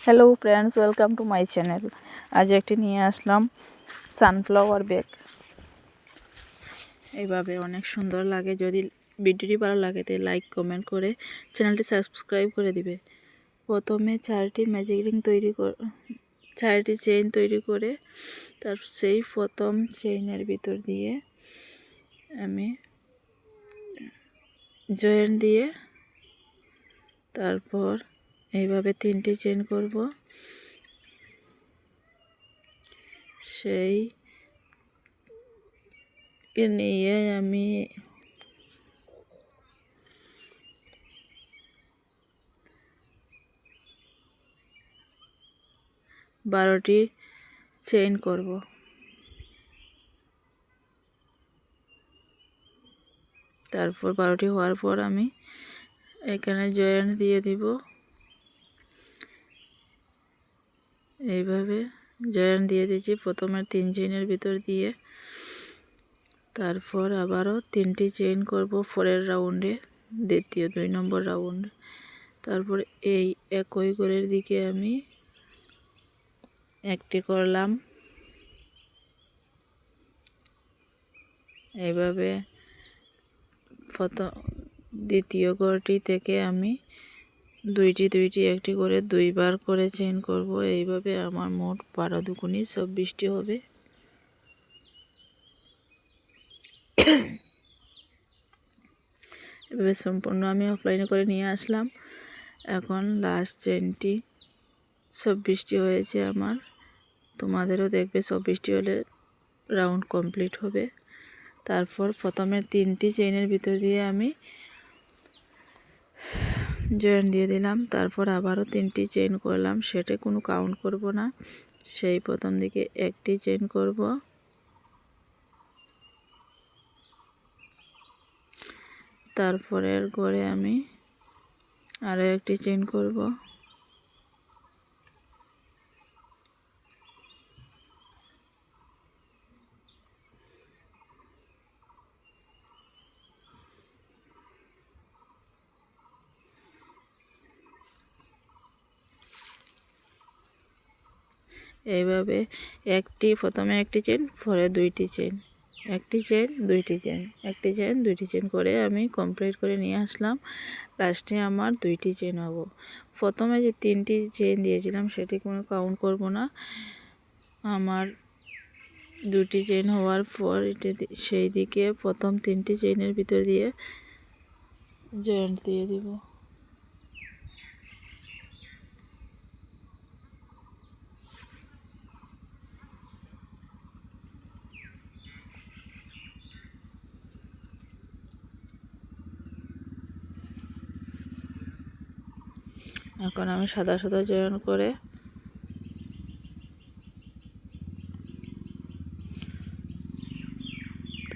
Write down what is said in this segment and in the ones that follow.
Hello friends, welcome to my channel. আজ একটি নিয়ে আসলাম সানফ্লাওয়ার ব্যাগ। এইভাবে অনেক সুন্দর লাগে। যদি ভিডিওটি ভালো লাগে তাহলে লাইক কমেন্ট করে চ্যানেলটি সাবস্ক্রাইব করে দিবে। প্রথমে চারটি চেইন তৈরি করে সেই প্রথম চেইনের ভিতর দিয়ে আমি জয়েন্ট দিয়ে তারপর এইভাবে 3টি চেইন করব। সেই নিয়ে আমি 12টি চেইন করব। তারপর 12টি হওয়ার পর আমি এখানে জয়েন্ট দিয়ে দিব। এইভাবে জয়েন্ট দিয়ে দিয়েছি প্রথমে 3 চেইনের ভিতর দিয়ে। তারপর আবারও 3টি চেইন করব পরের রাউন্ডে, দ্বিতীয় 2 নম্বর রাউন্ড। তারপর এই একই ঘরের দিকে আমি একটি করলাম। এইভাবে দ্বিতীয় ঘরটি থেকে আমি দুইটি একটি করে 2বার করে চেইন করব। এইভাবে আমার মোট 12 দুগুণী 24টি হবে। এভাবে সম্পূর্ণ আমি অফলাইনে করে নিয়ে আসলাম। এখন লাস্ট চেইনটি 24টি হয়েছে আমার। তোমাদেরও দেখবে 24টি হলে রাউন্ড কমপ্লিট হবে। তারপর প্রথমে 3টি চেইনের ভিতর দিয়ে আমি জয়েন্ট দিয়ে দিলাম। তারপর আবারও 3টি চেইন করলাম, সেটা কোনো কাউন্ট করব না। সেই প্রথম দিকে একটি চেইন করব, তারপরের ঘরে আমি আরও একটি চেইন করব। এইভাবে প্রথমে একটি চেইন, পরে 2টি চেইন, একটি চেইন 2টি চেইন, একটি চেইন 2টি চেইন করে আমি কমপ্লিট করে নিয়ে আসলাম। লাস্টে আমার 2টি চেইন হবো। প্রথমে যে 3টি চেইন দিয়েছিলাম সেটি কোনো কাউন্ট করব না। আমার 2টি চেইন হওয়ার পর সেই দিকে প্রথম 3টি চেইনের ভিতর দিয়ে জয়েন্ট দিয়ে দিব। এখন আমি সাদা জয়েন্ট করে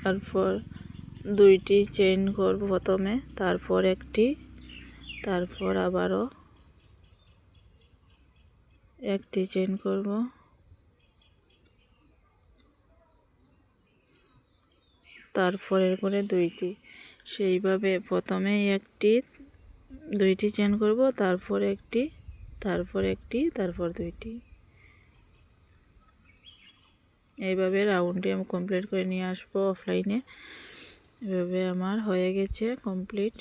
তারপর 2টি চেইন করব প্রথমে, তারপর একটি, তারপর আবারও একটি চেইন করব, তারপরের করে 2টি। সেইভাবে প্রথমে 2টি চেইন করব, তারপর একটি, তারপর একটি, তারপর 2টি। এইভাবে রাউন্ডটি আমি কমপ্লিট করে নিয়ে আসবো অফলাইনে। এভাবে আমার হয়ে গেছে কমপ্লিট।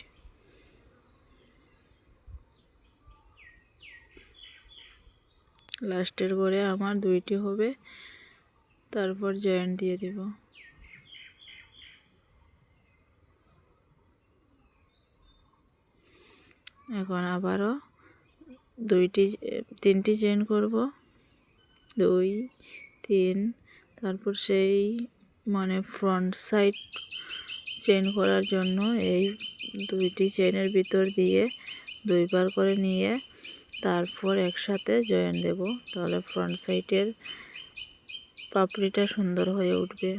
লাস্টের ঘরে আমার 2টি হবে, তারপর জয়েন্ট দিয়ে দিব। এখন আবারও 3টি চেইন করব, 2 3, তারপর সেই ফ্রন্ট সাইড চেইন করার জন্য এই 2টি চেইনের ভিতর দিয়ে 2বার করে নিয়ে তারপর একসাথে জয়েন্ট দেব। তাহলে ফ্রন্ট সাইডের পাপড়িটা সুন্দর হয়ে উঠবে।